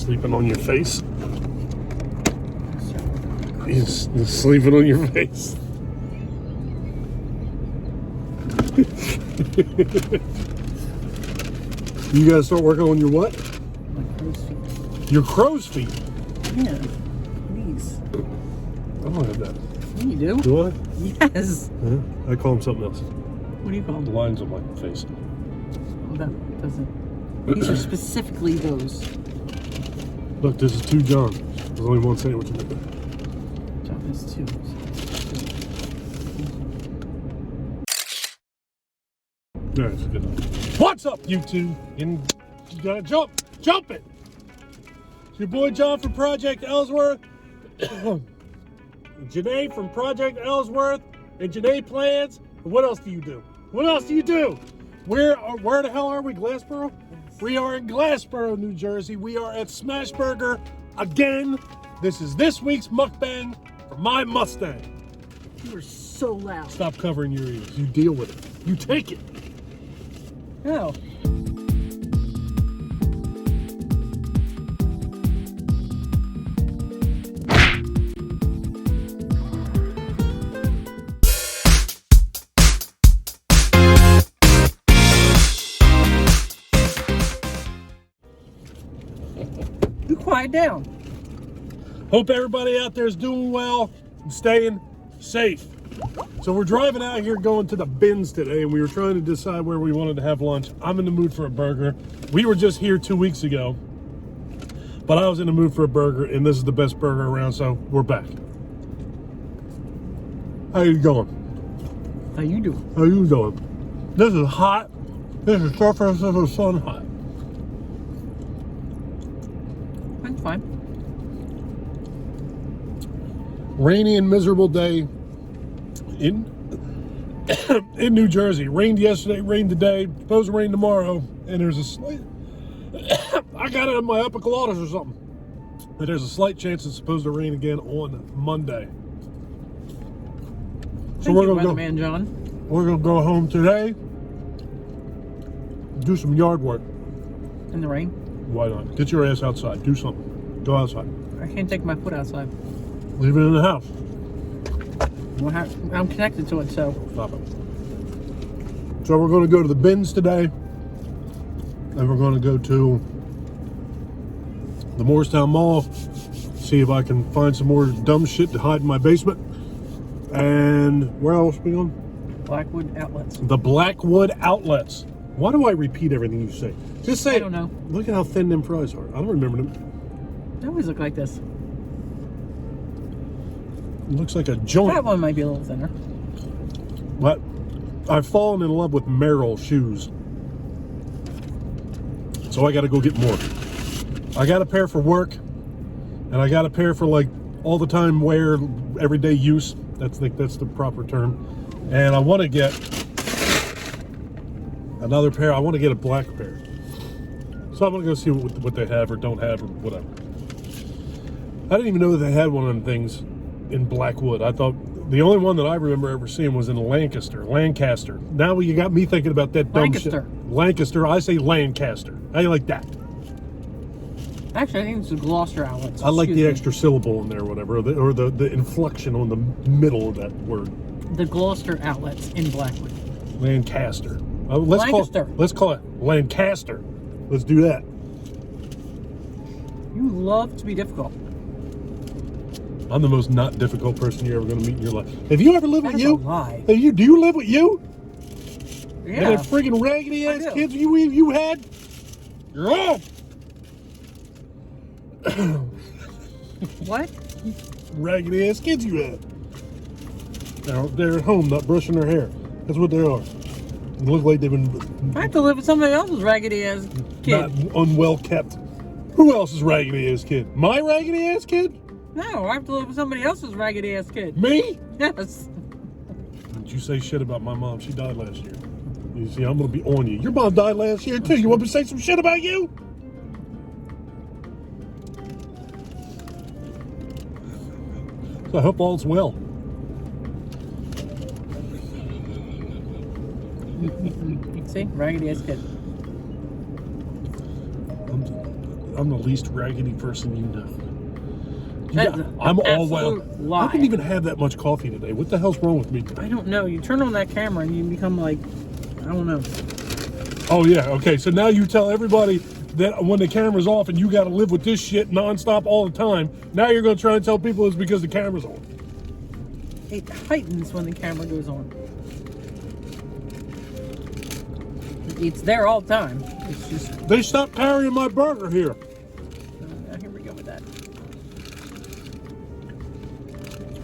sleeping on your face. He's sleeping on your face. You gotta start working on your what? My crow's feet. Your crow's feet? Yeah, these. I don't have that. Yeah, you do? Do I? Yes. Yeah, I call them something else. What do you call The them? lines on my face. Oh, that doesn't. These are specifically those. Look, this is 2 John. There's only one sandwich in it. John is 2. Yeah, it's good enough. What's up, YouTube? And you gotta jump it! It's your boy John from Project Ellsworth. Janay from Project Ellsworth and Janay Plans. And what else do you do? What else do you do? Where the hell are we? Glassboro? Yes. We are in Glassboro, New Jersey. We are at Smash Burger again. This is this week's mukbang for my Mustang. You are so loud. Stop covering your ears. You deal with it. You take it. No. You quiet down. Hope everybody out there is doing well and staying safe. So we're driving out here going to the bins today, and we were trying to decide where we wanted to have lunch. I'm in the mood for a burger. We were just here 2 weeks ago, but I was in the mood for a burger, and this is the best burger around, so we're back. How you going? How you doing? How you doing? This is hot. This is surface of the sun hot. I'm fine. Rainy and miserable day in New Jersey. Rained yesterday, rained today, supposed to rain tomorrow, and there's a slight I got it in my epiglottis or something. And there's a slight chance it's supposed to rain again on Monday. So we're gonna go, man, John. we're gonna go home today, do some yard work. In the rain. Why not? Get your ass outside. Do something. Go outside. I can't take my foot outside. Leave it in the house. I'm connected to it, so. Stop it. So we're going to go to the bins today, and we're going to go to the Morristown Mall, see if I can find some more dumb shit to hide in my basement. And where else are we going? Blackwood Outlets. The Blackwood Outlets. Why do I repeat everything you say? Just say I don't know. Look at how thin them fries are. I don't remember them. They always look like this. It looks like a joint. That one might be a little thinner. But I've fallen in love with Merrill shoes. So I got to go get more. I got a pair for work, and I got a pair for like all the time wear, everyday use. That's the proper term. And I want to get another pair. I want to get a black pair. So I'm going to go see what they have or don't have or whatever. I didn't even know that they had one of them things in Blackwood. I thought the only one that I remember ever seeing was in Lancaster. Now you got me thinking about that dumb shit. Lancaster. I say Lancaster. How you like that? Actually, I think it's the Gloucester Outlets. I like the extra syllable in there, whatever, or the inflection on the middle of that word. The Gloucester Outlets in Blackwood. Lancaster. Lancaster. Let's call it Lancaster. Let's do that. You love to be difficult. I'm the most not difficult person you're ever going to meet in your life. Have you ever lived with you? That's a lie. Do you live with you? Yeah. And that friggin' raggedy ass kids you had? You're off. What? Raggedy ass kids you had. They're at home not brushing their hair. That's what they are. They look like they've been. I have to live with somebody else's raggedy ass kid. Not unwell kept. Who else's raggedy ass kid? My raggedy ass kid? No, I have to live with somebody else's raggedy ass kid. Me? Yes. Did you say shit about my mom? She died last year. You see, I'm gonna be on you. Your mom died last year too. You want me to say some shit about you? So I hope all's well. See? Raggedy ass kid. I'm the least raggedy person you know. That's I'm an all well. absolute lie. I didn't even have that much coffee today. What the hell's wrong with me today? I don't know. You turn on that camera and you become like, I don't know. Oh yeah, okay. So now you tell everybody that when the camera's off and you got to live with this shit nonstop all the time. Now you're going to try and tell people it's because the camera's on. It heightens when the camera goes on. It's there all the time. It's just. They stopped carrying my burger here. Here we go with that.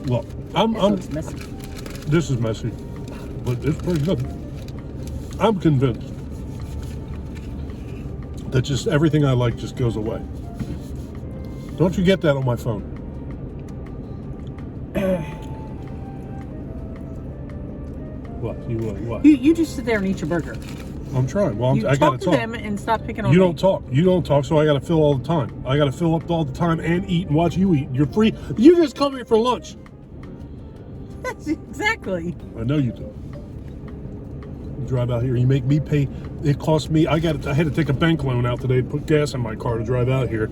Look, It's messy. This is messy, but it's pretty good. I'm convinced that just everything I like just goes away. Don't you get that on my phone? What? You like what? You just sit there and eat your burger. I'm trying. Well, You I talk gotta to talk. them and stop picking on You me. don't talk. You don't talk, so I gotta fill all the time. I gotta fill up all the time and eat and watch you eat. You're free. You just come here for lunch. Exactly. I know you do. You drive out here. You make me pay. It cost me. I had to take a bank loan out today to put gas in my car to drive out here.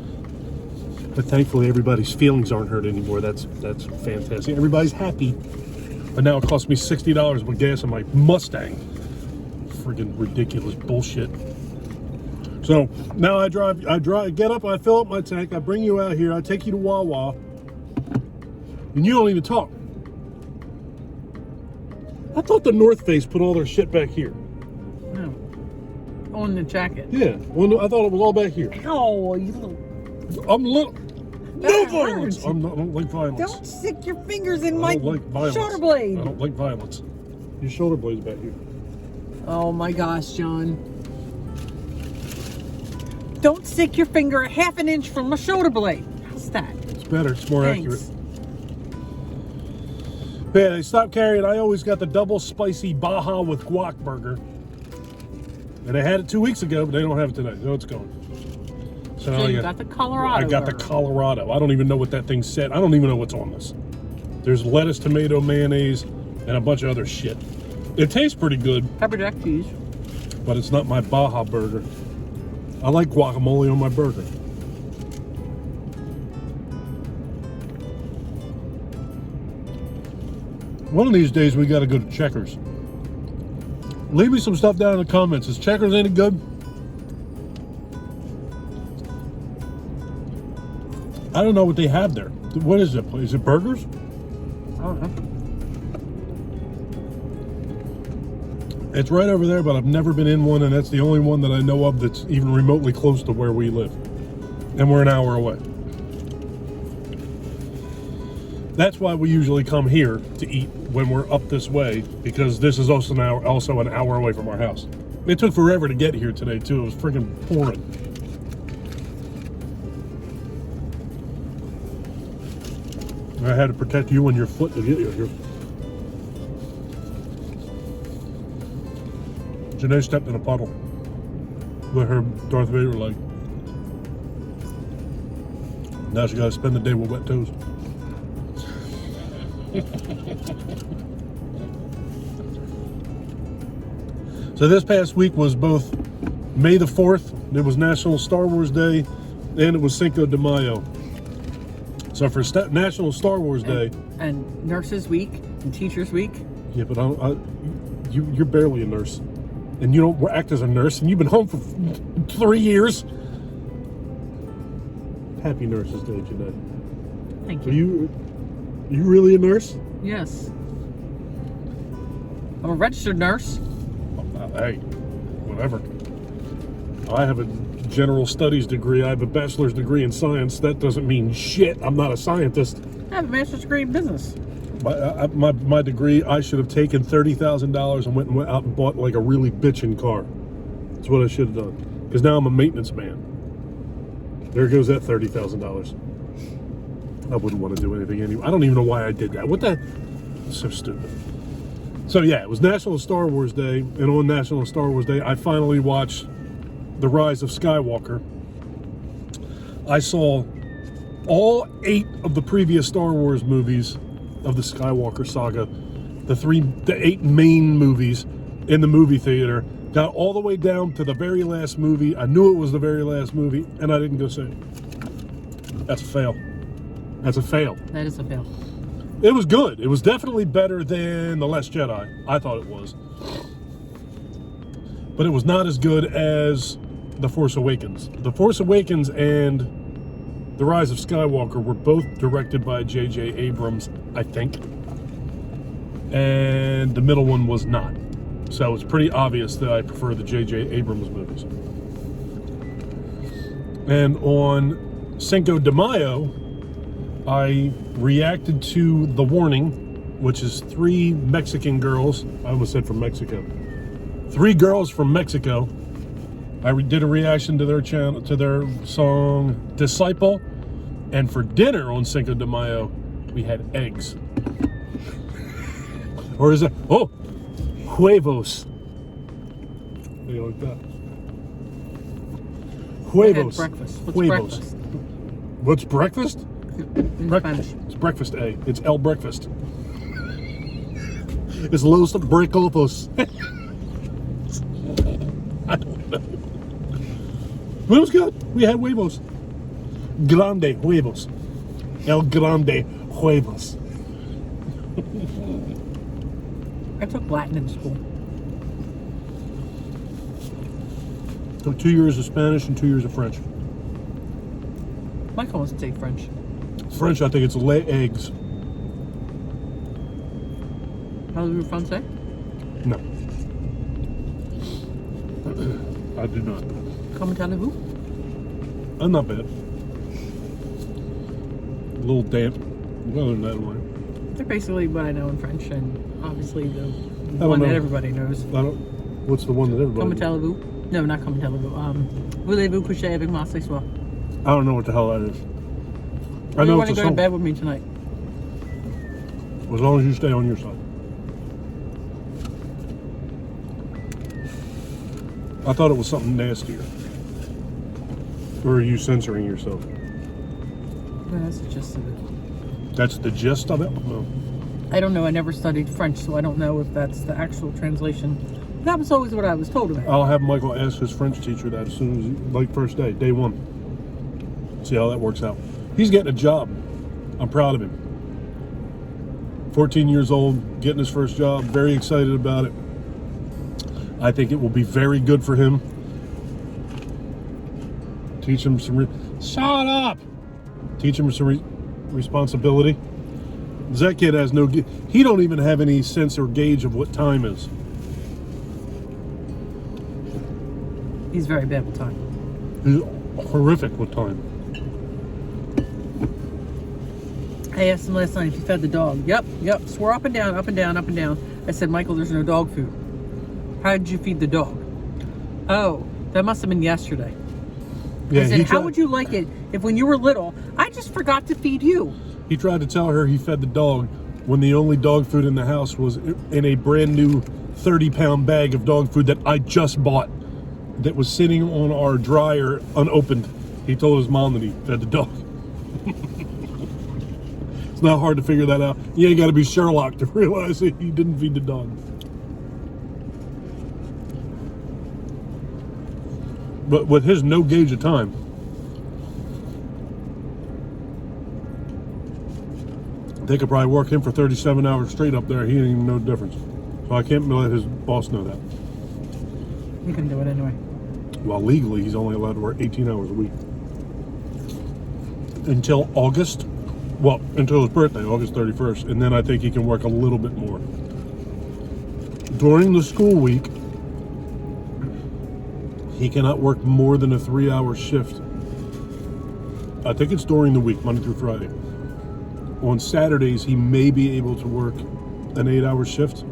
But thankfully, everybody's feelings aren't hurt anymore. That's fantastic. Everybody's happy. But now it costs me $60 to put gas in my Mustang. Friggin' ridiculous bullshit. So now I drive. Get up. I fill up my tank. I bring you out here. I take you to Wawa, and you don't even talk. I thought the North Face put all their shit back here. No. On the jacket. Yeah, well, I thought it was all back here. Ow, you little. I'm little. No That violence. hurts. I don't like violence. Don't stick your fingers in I my don't like violence. shoulder blade. I don't like violence. Your shoulder blade's back here. Oh my gosh, John. Don't stick your finger a half an inch from my shoulder blade. How's that? It's better. It's more Thanks. accurate. Yeah, they stopped carrying. I always got the double spicy Baja with guac burger. And they had it 2 weeks ago, but they don't have it today. So it's gone. So now you got the Colorado. I got the burger. Colorado. I don't even know what that thing said. I don't even know what's on this. There's lettuce, tomato, mayonnaise, and a bunch of other shit. It tastes pretty good, Pepper jack cheese. but it's not my Baja burger. I like guacamole on my burger. One of these days we got to go to Checkers. Leave me some stuff down in the comments. Is Checkers any good? I don't know what they have there. What is it? Is it burgers? I don't know. It's right over there, but I've never been in one, and that's the only one that I know of that's even remotely close to where we live. And we're an hour away. That's why we usually come here to eat when we're up this way, because this is also an hour away from our house. It took forever to get here today, too. It was freaking pouring. I had to protect you and your foot to get here. Janay stepped in a puddle with her Darth Vader leg. Now she got to spend the day with wet toes. So this past week was both May the 4th, it was National Star Wars Day, and it was Cinco de Mayo. So for National Star Wars Day... And Nurses Week and Teachers Week. Yeah, but you're barely a nurse. And you don't act as a nurse, and you've been home for 3 years. Happy Nurses Day, Janay. Thank Are you. you really a nurse? Yes. I'm a registered nurse. Hey, whatever. I have a general studies degree. I have a bachelor's degree in science. That doesn't mean shit. I'm not a scientist. I have a master's degree in business. My degree, I should have taken $30,000 and went out and bought like a really bitchin' car. That's what I should have done. Because now I'm a maintenance man. There goes that $30,000. I wouldn't want to do anything anyway. I don't even know why I did that. What the? So stupid. So yeah, it was National Star Wars Day, and on National Star Wars Day, I finally watched The Rise of Skywalker. I saw all 8 of the previous Star Wars movies of the Skywalker saga, the 8 main movies in the movie theater. Got all the way down to the very last movie. I knew it was the very last movie, and I didn't go see it. That's a fail. That's a fail. That is a fail. It was good. It was definitely better than The Last Jedi. I thought it was. But it was not as good as The Force Awakens. The Force Awakens and The Rise of Skywalker were both directed by J.J. Abrams, I think. And the middle one was not. So it's pretty obvious that I prefer the J.J. Abrams movies. And on Cinco de Mayo, I reacted to The Warning, which is 3 Mexican girls. I almost said from Mexico. 3 girls from Mexico. I did a reaction to their channel, to their song Disciple. And for dinner on Cinco de Mayo, we had eggs. Or is it? Oh, huevos. How do you like that? Huevos. Breakfast. What's Huevos. breakfast? What's breakfast? In Breakfast. Spanish. It's breakfast A. It's El Breakfast. It's Los Breakfast. I don't know. But it was good. We had huevos. Grande huevos. El Grande huevos. I took Latin in school. Took 2 years of Spanish and 2 years of French. Michael wants to take French. French, I think it's lay eggs. How do you Francais? No. I do not. Comment allez-vous? I'm not bad. A little damp. Other than that, one. They're basically what I know in French, and obviously the don't one know. that everybody knows. I don't. What's the one that everybody? Comment allez-vous? No, not comment allez-vous. Voulez-vous coucher avec moi ce soir? I don't know what the hell that is. I You know want it's to a go to song. bed with me tonight? As long as you stay on your side. I thought it was something nastier. Or are you censoring yourself? No, that's the gist of it. That's the gist of it? No. I don't know. I never studied French, so I don't know if that's the actual translation. That was always what I was told about. I'll have Michael ask his French teacher that as soon as, like, first day 1. See how that works out. He's getting a job. I'm proud of him. 14 years old, getting his first job. Very excited about it. I think it will be very good for him. Teach him some... Shut up! Teach him some responsibility. That kid has no... He don't even have any sense or gauge of what time is. He's very bad with time. He's horrific with time. I asked him last night if he fed the dog. Yep. Swore up and down, up and down, up and down. I said, Michael, there's no dog food. How did you feed the dog? Oh, that must have been yesterday. Yeah, I said, how would you like it if when you were little, I just forgot to feed you? He tried to tell her he fed the dog when the only dog food in the house was in a brand new 30-pound bag of dog food that I just bought that was sitting on our dryer unopened. He told his mom that he fed the dog. It's not hard to figure that out. You ain't got to be Sherlock to realize that he didn't feed the dog. But with his no gauge of time, they could probably work him for 37 hours straight up there. He didn't even know the difference. So I can't let his boss know that. You can do it anyway. Well, legally, he's only allowed to work 18 hours a week. Until August. Well, until his birthday, August 31st. And then I think he can work a little bit more. During the school week, he cannot work more than a 3-hour shift. I think it's during the week, Monday through Friday. On Saturdays, he may be able to work an 8-hour shift.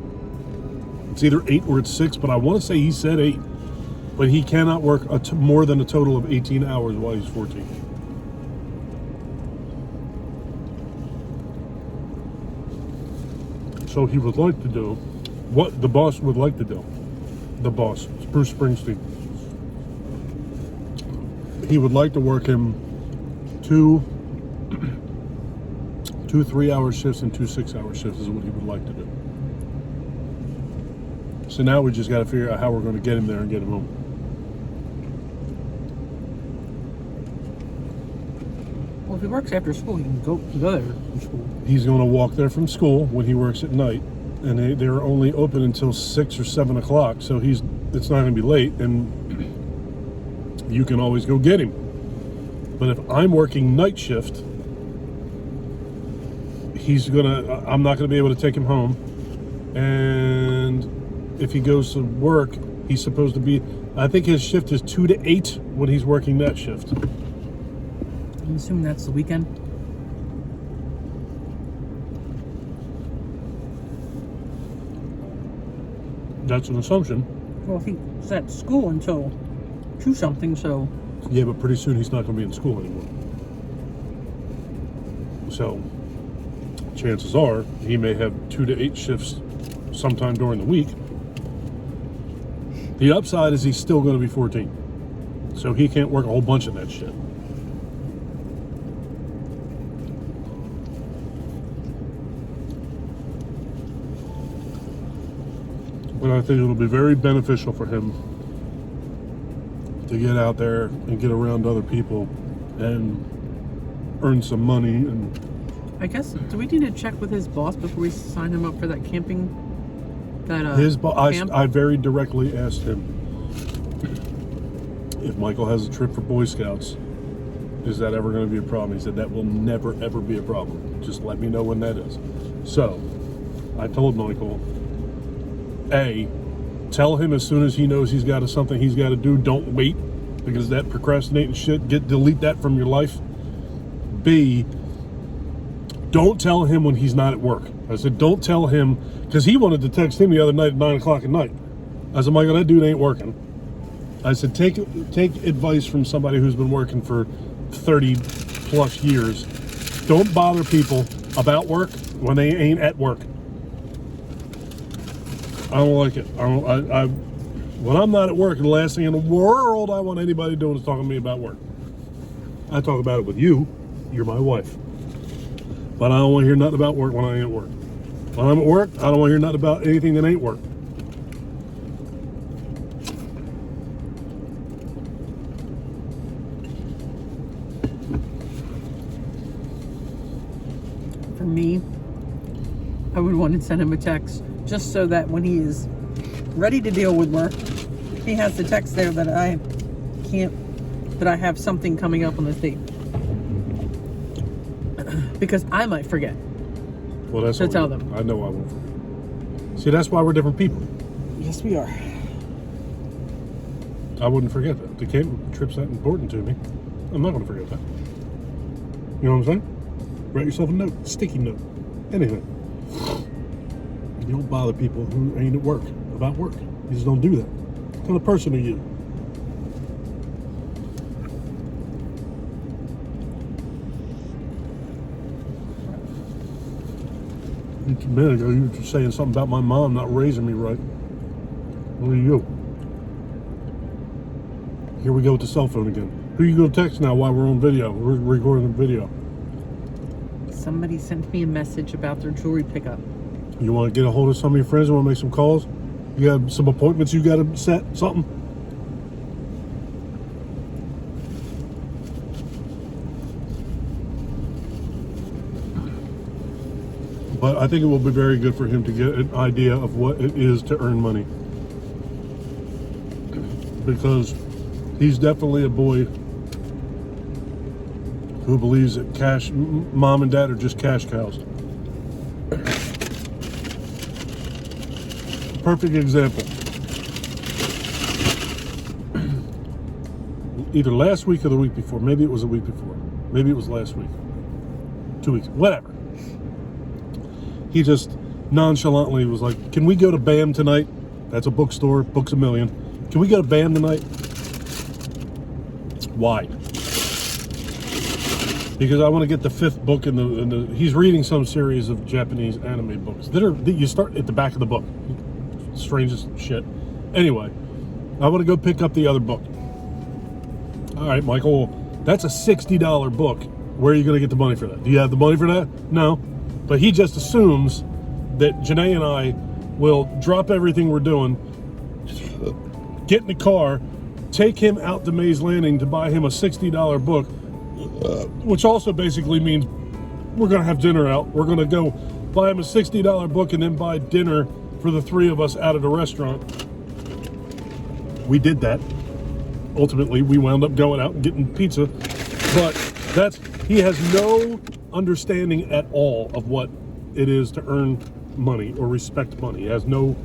It's either 8 or it's 6, but I want to say he said 8. But he cannot work more than a total of 18 hours while he's 14. So he would like to do what the boss would like to do. The boss, Bruce Springsteen. He would like to work him two 3-hour shifts and 2 6-hour shifts is what he would like to do. So now we just got to figure out how we're going to get him there and get him home. Well, if he works after school, he can go there from school. He's going to walk there from school when he works at night, and they're only open until 6 or 7 o'clock. So it's not going to be late, and you can always go get him. But if I'm working night shift, I'm not going to be able to take him home. And if he goes to work, he's supposed to be, I think his shift is 2 to 8 when he's working that shift. I'm assuming that's the weekend. That's an assumption. Well, if he's at school until 2 something, so. Yeah, but pretty soon he's not going to be in school anymore. So, chances are he may have 2 to 8 shifts sometime during the week. The upside is he's still going to be 14. So he can't work a whole bunch of that shit. But I think it'll be very beneficial for him to get out there and get around other people and earn some money. And I guess, do we need to check with his boss before we sign him up for that camping? His boss, camp? I very directly asked him if Michael has a trip for Boy Scouts, is that ever going to be a problem? He said that will never ever be a problem. Just let me know when that is. So I told Michael, tell him as soon as he knows he's got something he's got to do. Don't wait, because that procrastinating shit, delete that from your life. B, don't tell him when he's not at work. I said, don't tell him, because he wanted to text him the other night at 9 o'clock at night. I said, Michael, that dude ain't working. I said, take advice from somebody who's been working for 30 plus years. Don't bother people about work when they ain't at work. I don't like it. When I'm not at work, the last thing in the world I want anybody doing is talking to me about work. I talk about it with you. You're my wife. But I don't want to hear nothing about work when I ain't at work. When I'm at work, I don't want to hear nothing about anything that ain't work. For me, I would want to send him a text just so that when he is ready to deal with work, he has the text there that I have something coming up on this date. Because I might forget. Well, that's to tell them. I know I won't forget. See, that's why we're different people. Yes, we are. I wouldn't forget that. The camp trip's that important to me. I'm not going to forget that. You know what I'm saying? Write yourself a note, sticky note, anything. You don't bother people who ain't at work about work. You just don't do that. What kind of person are you? A minute ago, you were just saying something about my mom not raising me right. What are you? Here we go with the cell phone again. Who are you going to text now while we're on video? We're recording the video. Somebody sent me a message about their jewelry pickup. You want to get a hold of some of your friends? You want to make some calls? You got some appointments you got to set? Something? But I think it will be very good for him to get an idea of what it is to earn money. Because he's definitely a boy who believes that mom and dad are just cash cows. Perfect example. Either last week or the week before. Maybe it was the week before. Maybe it was last week. 2 weeks. Whatever. He just nonchalantly was like, can we go to BAM tonight? That's a bookstore. Books a million. Can we go to BAM tonight? Why? Because I want to get the 5th book in the he's reading some series of Japanese anime books that you start at the back of the book. Strangest shit. Anyway, I want to go pick up the other book. All right, Michael, that's a $60 book. Where are you going to get the money for that? Do you have the money for that? No. But he just assumes that Janay and I will drop everything we're doing, get in the car, take him out to Mays Landing to buy him a $60 book, which also basically means we're going to have dinner out. We're going to go buy him a $60 book and then buy dinner for the three of us out at a restaurant. We did that. Ultimately, we wound up going out and getting pizza. But he has no understanding at all of what it is to earn money or respect money. He has no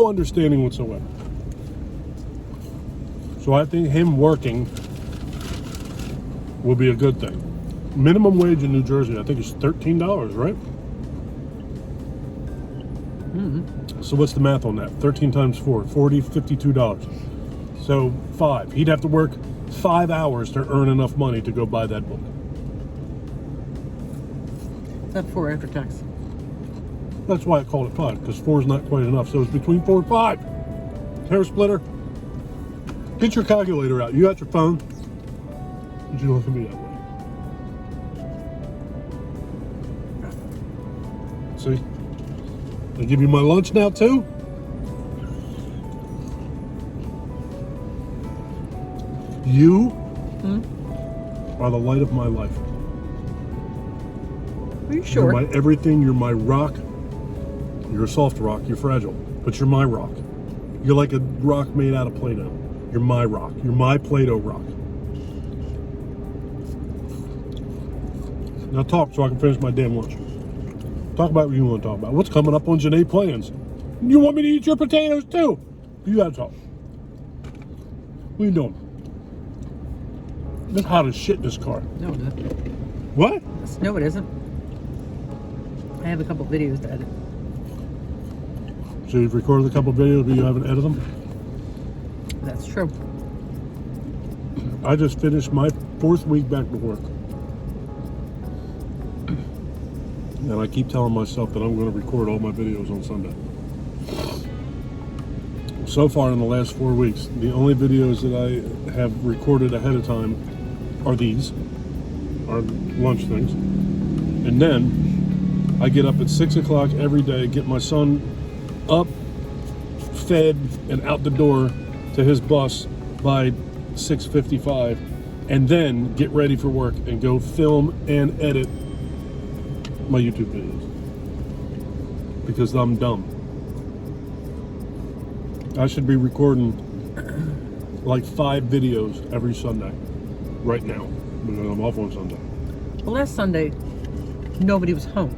understanding whatsoever. So I think him working will be a good thing. Minimum wage in New Jersey, I think, is $13, right? Mm-hmm. So what's the math on that? 13 times 4, 40, $52. So 5. He'd have to work 5 hours to earn enough money to go buy that book. Is that before or after tax? That's why I called it 5, because 4 is not quite enough. So it's between 4 and 5. Hair splitter. Get your calculator out. You got your phone. Did you look at me that way? See? I give you my lunch now too. You are the light of my life. Are you sure? You're my everything. You're my rock. You're a soft rock. You're fragile, but you're my rock. You're like a rock made out of Play-Doh. You're my rock. You're my Play-Doh rock. Now talk so I can finish my damn lunch. Talk about what you want to talk about. What's coming up on Janay plans? You want me to eat your potatoes too? You gotta talk. What are you doing? It's hot as shit in this car. No, it isn't. What? No, it isn't. I have a couple videos to edit. So you've recorded a couple videos, but you haven't edited them? That's true. I just finished my 4th week back to work. And I keep telling myself that I'm going to record all my videos on Sunday. So far in the last 4 weeks, the only videos that I have recorded ahead of time are these, are lunch things. And then I get up at 6 o'clock every day, get my son up, fed, and out the door to his bus by 6:55, and then get ready for work and go film and edit my YouTube videos because I'm dumb. I should be recording like 5 videos every Sunday right now because I'm off on Sunday. Well, last Sunday, nobody was home.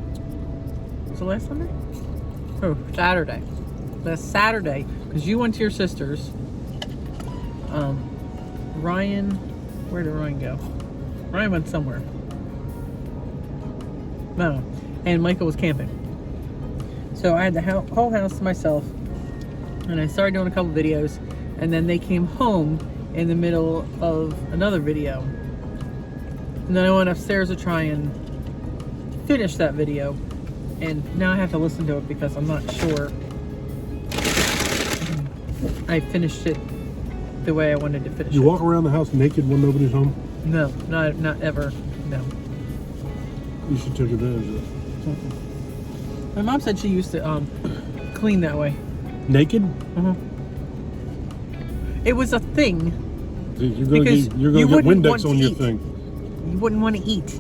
Was it last Sunday? Oh, Saturday. Last Saturday, because you went to your sister's. Ryan, where did Ryan go? Ryan went somewhere. No, and Michael was camping. So I had the whole house to myself, and I started doing a couple videos, and then they came home in the middle of another video. And then I went upstairs to try and finish that video, and now I have to listen to it because I'm not sure I finished it the way I wanted to finish it. You walk around the house naked when nobody's home? No, not ever. No. You should take advantage of that. My mom said she used to clean that way. Naked? Uh-huh. It was a thing. You're gonna get Windex on your thing. You wouldn't want to eat.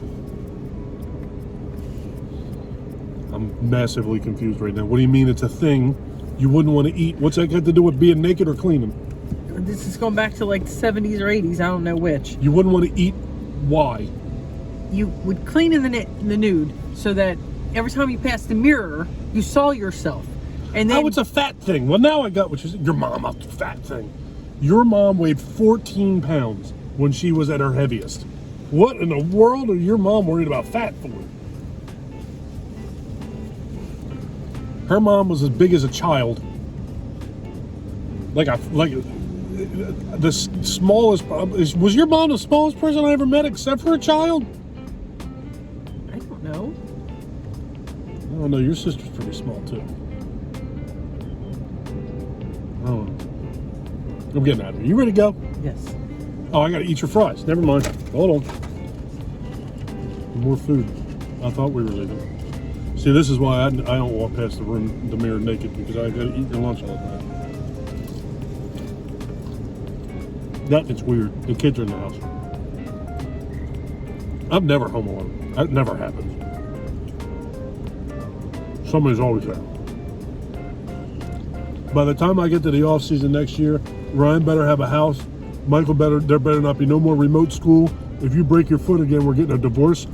I'm massively confused right now. What do you mean it's a thing you wouldn't want to eat? What's that got to do with being naked or cleaning? This is going back to like the 70s or 80s. I don't know which. You wouldn't want to eat? Why? You would clean in the nude so that every time you passed the mirror, you saw yourself. And then, oh, it's a fat thing. Well, now I got what you said. Your mom, a fat thing. Your mom weighed 14 pounds when she was at her heaviest. What in the world are your mom worried about fat for? Her mom was as big as a child. Like the smallest. Was your mom the smallest person I ever met except for a child? I don't know. Oh no, your sister's pretty small too. Oh, I'm getting out of here. You ready to go? Yes. Oh, I gotta eat your fries. Never mind. Hold on. More food. I thought we were leaving. See, this is why I don't walk past the room, the mirror naked, because I gotta eat their lunch all the time. That is weird. The kids are in the house. I'm never home alone. That never happens. Somebody's always there. By the time I get to the off season next year, Ryan better have a house. Michael there better not be no more remote school. If you break your foot again, we're getting a divorce.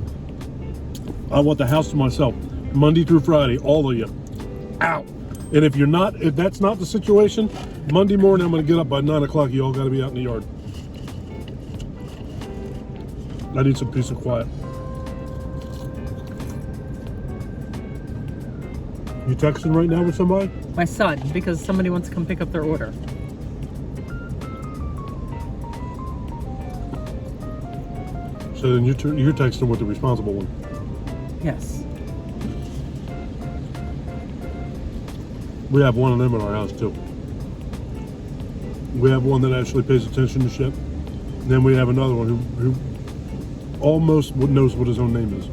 I want the house to myself, Monday through Friday, all of you. Out. And if that's not the situation, Monday morning I'm going to get up by 9 o'clock. You all got to be out in the yard. I need some peace and quiet. You texting right now with somebody? My son, because somebody wants to come pick up their order. So then you're texting with the responsible one. Yes. We have one of them in our house too. We have one that actually pays attention to shit. And then we have another one who almost knows what his own name is.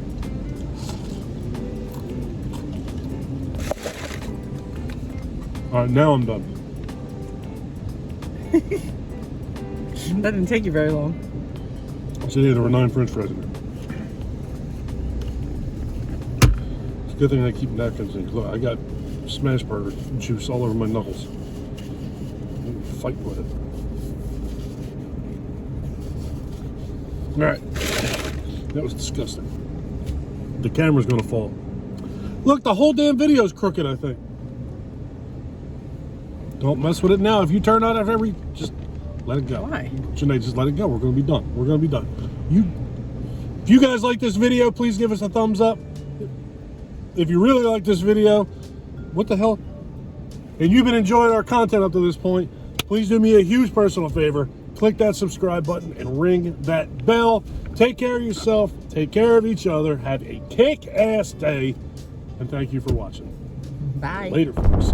All right, now I'm done. That didn't take you very long. So yeah, there were 9 French fries in there. It's a good thing I keep napkins in. Look, I got smash burger juice all over my knuckles. Fight with it. All right, that was disgusting. The camera's gonna fall. Look, the whole damn video's crooked, I think. Don't mess with it now. If you turn out after just let it go. Why? Janay, just let it go. We're gonna be done. We're gonna be done. If you guys like this video, please give us a thumbs up. If you really like this video, what the hell? And you've been enjoying our content up to this point, please do me a huge personal favor. Click that subscribe button and ring that bell. Take care of yourself. Take care of each other. Have a kick-ass day. And thank you for watching. Bye. Later, folks.